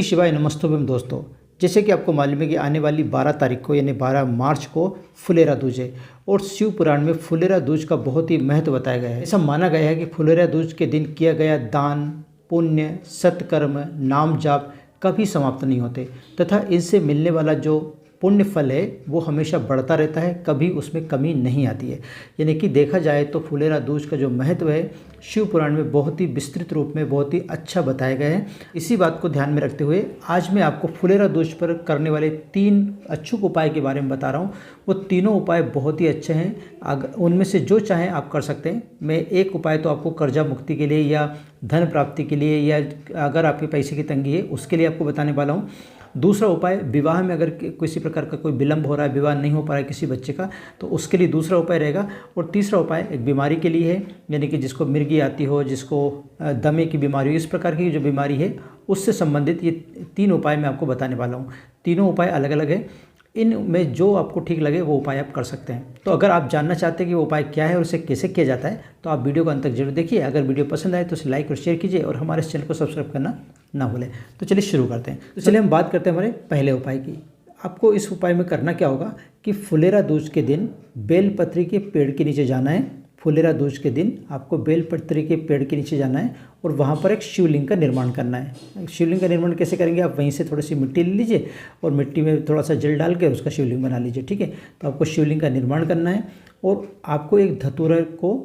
श्री शिवाय नमस्तुभ्यम दोस्तों। जैसे कि आपको मालूम है कि आने वाली 12 तारीख को यानी 12 मार्च को फुलेरा दूज है और शिव पुराण में फुलेरा दूज का बहुत ही महत्व बताया गया है। ऐसा माना गया है कि फुलेरा दूज के दिन किया गया दान, पुण्य, सत्कर्म, नाम जाप कभी समाप्त नहीं होते तथा इनसे मिलने वाला जो पुण्य फल है वो हमेशा बढ़ता रहता है, कभी उसमें कमी नहीं आती है। यानी कि देखा जाए तो फुलेरा दूज का जो महत्व है शिव पुराण में बहुत ही विस्तृत रूप में बहुत ही अच्छा बताया गया है। इसी बात को ध्यान में रखते हुए आज मैं आपको फुलेरा दूज पर करने वाले 3 अचूक उपाय के बारे में बता रहा हूँ। वो तीनों उपाय बहुत ही अच्छे हैं, अगर उनमें से जो चाहें आप कर सकते हैं। मैं एक उपाय तो आपको कर्जा मुक्ति के लिए या धन प्राप्ति के लिए या अगर आपके पैसे की तंगी है उसके लिए आपको बताने वाला हूँ। दूसरा उपाय विवाह में अगर किसी प्रकार का कोई विलंब हो रहा है, विवाह नहीं हो पा रहा है किसी बच्चे का, तो उसके लिए दूसरा उपाय रहेगा। और तीसरा उपाय एक बीमारी के लिए है, यानी कि जिसको मिर्गी आती हो, जिसको दमे की बीमारी हो, इस प्रकार की जो बीमारी है उससे संबंधित ये 3 उपाय मैं आपको बताने वाला हूँ। तीनों उपाय अलग अलग है, इनमें जो आपको ठीक लगे वो उपाय आप कर सकते हैं। तो अगर आप जानना चाहते हैं कि वो उपाय क्या है और उसे कैसे किया जाता है तो आप वीडियो को अंत तक जरूर देखिए। अगर वीडियो पसंद आए तो उसे लाइक और शेयर कीजिए और हमारे इस चैनल को सब्सक्राइब करना ना भूलें। तो चलिए शुरू करते हैं। तो चलिए हम बात करते हैं हमारे पहले उपाय की। आपको इस उपाय में करना क्या होगा कि फुलेरा दूज के दिन बेलपत्री के पेड़ के नीचे जाना है। फुलेरा दूज के दिन आपको बेलपत्री के पेड़ के नीचे जाना है और वहाँ पर एक शिवलिंग का निर्माण करना है। शिवलिंग का निर्माण कैसे करेंगे, आप वहीं से थोड़ी सी मिट्टी ले लीजिए और मिट्टी में थोड़ा सा जल डाल के उसका शिवलिंग बना लीजिए। ठीक है, तो आपको शिवलिंग का निर्माण करना है और आपको एक धतूरा को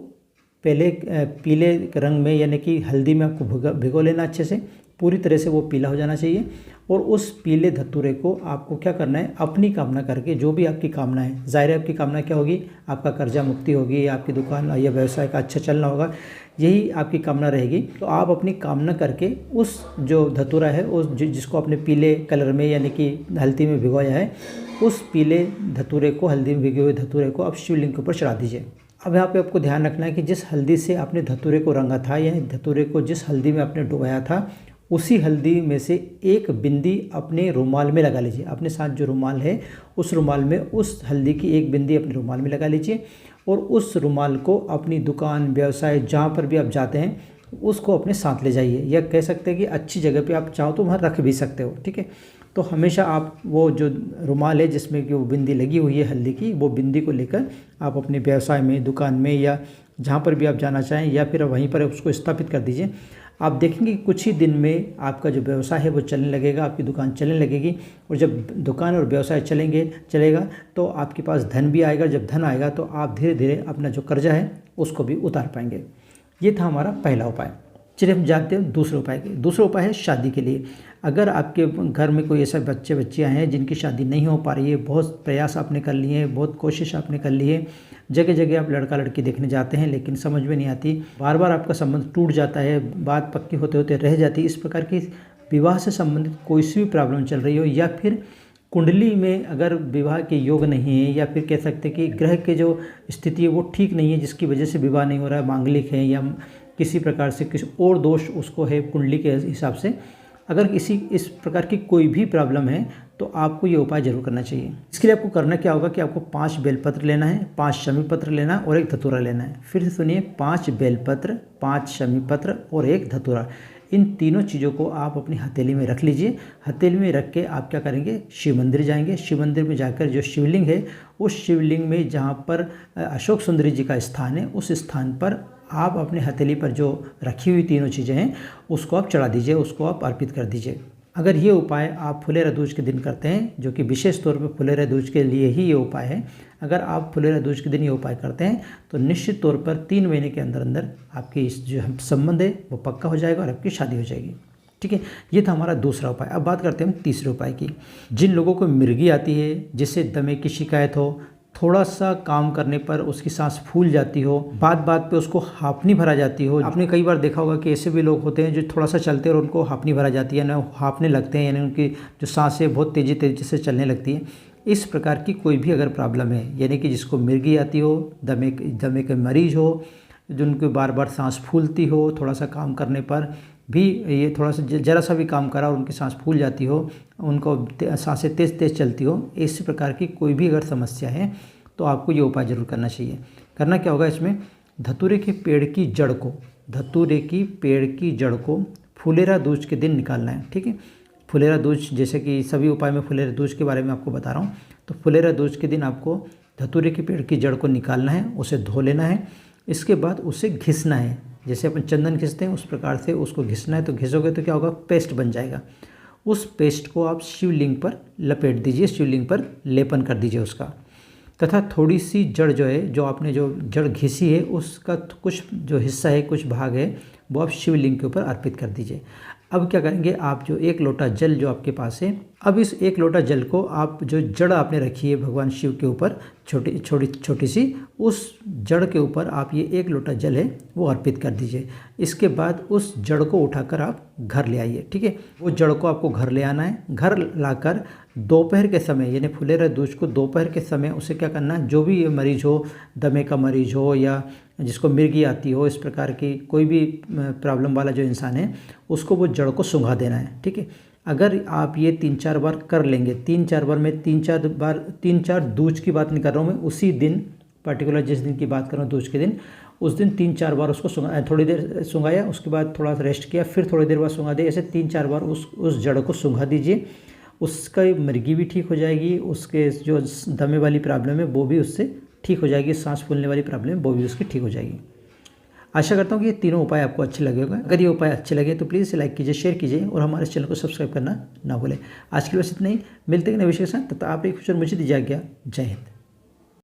पहले पीले रंग में यानी कि हल्दी में आपको भिगो लेना अच्छे से, पूरी तरह से वो पीला हो जाना चाहिए। और उस पीले धतूरे को आपको क्या करना है, अपनी कामना करके, जो भी आपकी कामना है, ज़ाहिर है आपकी कामना क्या होगी, आपका कर्जा मुक्ति होगी, आपकी दुकान या व्यवसाय का अच्छा चलना होगा, यही आपकी कामना रहेगी। तो आप अपनी कामना करके उस जो धतूरा है उस जिसको आपने पीले कलर में यानी कि हल्दी में भिगोया है, उस पीले धतूरे को, हल्दी में भिगे हुए धतूरे को आप शिवलिंग के ऊपर चढ़ा दीजिए। अब यहाँ पे आपको ध्यान रखना है कि जिस हल्दी से आपने धतूरे को रंगा था यानी धतूरे को जिस हल्दी में आपने डुबाया था उसी हल्दी में से एक बिंदी अपने रुमाल में लगा लीजिए। अपने साथ जो रुमाल है उस रुमाल में उस हल्दी की एक बिंदी अपने रुमाल में लगा लीजिए और उस रुमाल को अपनी दुकान, व्यवसाय, जहाँ पर भी आप जाते हैं उसको अपने साथ ले जाइए, या कह सकते हैं कि अच्छी जगह पे आप चाहो तो वहाँ रख भी सकते हो। ठीक है, तो हमेशा आप वो जो रुमाल है जिसमें कि वो बिंदी लगी हुई है हल्दी की, वो बिंदी को लेकर आप अपने व्यवसाय में, दुकान में या जहाँ पर भी आप जाना चाहें या फिर वहीं पर उसको स्थापित कर दीजिए। आप देखेंगे कि कुछ ही दिन में आपका जो व्यवसाय है वो चलने लगेगा, आपकी दुकान चलने लगेगी और जब दुकान और व्यवसाय चलेगा तो आपके पास धन भी आएगा। जब धन आएगा तो आप धीरे धीरे अपना जो कर्जा है उसको भी उतार पाएंगे। ये था हमारा पहला उपाय। चलिए हम जानते हैं दूसरे उपाय के। दूसरा उपाय है शादी के लिए। अगर आपके घर में कोई ऐसा बच्चियाँ हैं जिनकी शादी नहीं हो पा रही है, बहुत प्रयास आपने कर लिए हैं, बहुत कोशिश आपने कर ली है, जगह जगह आप लड़का लड़की देखने जाते हैं लेकिन समझ में नहीं आती, बार बार आपका संबंध टूट जाता है, बात पक्की होते होते रह जाती है, इस प्रकार की विवाह से संबंधित कोई सी भी प्रॉब्लम चल रही हो या फिर कुंडली में अगर विवाह के योग नहीं है या फिर कह सकते हैं कि ग्रह के जो स्थिति है वो ठीक नहीं है जिसकी वजह से विवाह नहीं हो रहा है, मांगलिक है या किसी प्रकार से किसी और दोष उसको है कुंडली के हिसाब से, अगर इस प्रकार की कोई भी प्रॉब्लम है तो आपको ये उपाय जरूर करना चाहिए। इसके लिए आपको करना क्या होगा कि आपको 5 बेलपत्र लेना है, 5 शमी पत्र लेना है और 1 धतूरा लेना है। फिर से सुनिए, 5 बेलपत्र, 5 शमी पत्र और 1 धतूरा। इन तीनों चीज़ों को आप अपनी हथेली में रख लीजिए। हथेली में रख के आप क्या करेंगे, शिव मंदिर जाएंगे। शिव मंदिर में जाकर जो शिवलिंग है उस शिवलिंग में जहाँ पर अशोक सुंदरी जी का स्थान है उस स्थान पर आप अपने हथेली पर जो रखी हुई तीनों चीज़ें हैं उसको आप चढ़ा दीजिए, उसको आप अर्पित कर दीजिए। अगर ये उपाय आप फुलेरा दूज के दिन करते हैं, जो कि विशेष तौर पर फुलेरा दूज के लिए ही ये उपाय है, अगर आप फुलेरा दूज के दिन ये उपाय करते हैं तो निश्चित तौर पर 3 महीने के अंदर अंदर आपकी इस जो संबंध है वो पक्का हो जाएगा और आपकी शादी हो जाएगी। ठीक है, ये था हमारा दूसरा उपाय। अब बात करते हैं हम तीसरे उपाय की। जिन लोगों को मिर्गी आती है, जिससे दमे की शिकायत हो, थोड़ा सा काम करने पर उसकी सांस फूल जाती हो, बात बात पे उसको हांफनी भरा जाती हो। आपने कई बार देखा होगा कि ऐसे भी लोग होते हैं जो थोड़ा सा चलते हैं और उनको हांफनी भरा जाती है, ना हांफने लगते हैं, यानी उनकी जो सांसें बहुत तेज़ी से चलने लगती है। इस प्रकार की कोई भी अगर प्रॉब्लम है, यानी कि जिसको मिर्गी आती हो, दमे के मरीज हो, जिनको बार बार सांस फूलती हो, थोड़ा सा काम करने पर भी ये थोड़ा सा जरा सा भी काम करा और उनकी सांस फूल जाती हो, उनको सांसें तेज़ चलती हो, इस प्रकार की कोई भी अगर समस्या है तो आपको ये उपाय जरूर करना चाहिए। करना क्या होगा, इसमें धतूरे के पेड़ की जड़ को फुलेरा दूज के दिन निकालना है। ठीक है, फुलेरा दूज, जैसे कि सभी उपाय में फुलेरा दूज के बारे में आपको बता रहा हूँ। तो फुलेरा दूज के दिन आपको धतूरे के पेड़ की जड़ को निकालना है, उसे धो लेना है, इसके बाद उसे घिसना है। जैसे अपन चंदन घिसते हैं उस प्रकार से उसको घिसना है। तो घिसोगे तो क्या होगा, पेस्ट बन जाएगा। उस पेस्ट को आप शिवलिंग पर लपेट दीजिए, शिवलिंग पर लेपन कर दीजिए उसका। तथा थोड़ी सी जड़ जो है, जो आपने जो जड़ घिसी है उसका कुछ जो हिस्सा है, कुछ भाग है, वो आप शिवलिंग के ऊपर अर्पित कर दीजिए। अब क्या करेंगे, आप जो 1 लोटा जल जो आपके पास है, अब इस 1 लोटा जल को आप जो जड़ आपने रखी है भगवान शिव के ऊपर छोटी सी, उस जड़ के ऊपर आप ये 1 लोटा जल है वो अर्पित कर दीजिए। इसके बाद उस जड़ को उठाकर आप घर ले आइए। ठीक है, वो जड़ को आपको घर ले आना है। घर लाकर दोपहर के समय, यानी फुलेरा दूज को दोपहर के समय उसे क्या करना है, जो भी ये मरीज हो, दमे का मरीज हो या जिसको मिर्गी आती हो, इस प्रकार की कोई भी प्रॉब्लम वाला जो इंसान है, उसको वो जड़ को सूंघा देना है। ठीक है, अगर आप ये 3-4 बार कर लेंगे, 3-4 बार में 3-4 दूज की बात नहीं कर रहा हूँ मैं, उसी दिन पर्टिकुलर जिस दिन की बात कर रहा हूँ दूज के दिन, उस दिन 3-4 बार उसको थोड़ी देर सूंघाया, उसके बाद थोड़ा सा रेस्ट किया, फिर थोड़ी देर बाद सूंघा दिया। ऐसे 3-4 बार उस जड़ को सूंघा दीजिए। उसका मिर्गी भी ठीक हो जाएगी, उसके जो दमे वाली प्रॉब्लम है वो भी उससे ठीक हो जाएगी, सांस फूलने वाली प्रॉब्लम वो भी उसकी ठीक हो जाएगी। आशा करता हूँ कि ये तीनों उपाय आपको अच्छे लगे होंगे। अगर ये उपाय अच्छे लगे तो प्लीज़ लाइक कीजिए, शेयर कीजिए और हमारे चैनल को सब्सक्राइब करना ना भूलें। आज के लिए बस इतना ही, मिलते हैं नए विषय के साथ। तब तक आप एक मुझे दीजिए आज्ञा। जय हिंद।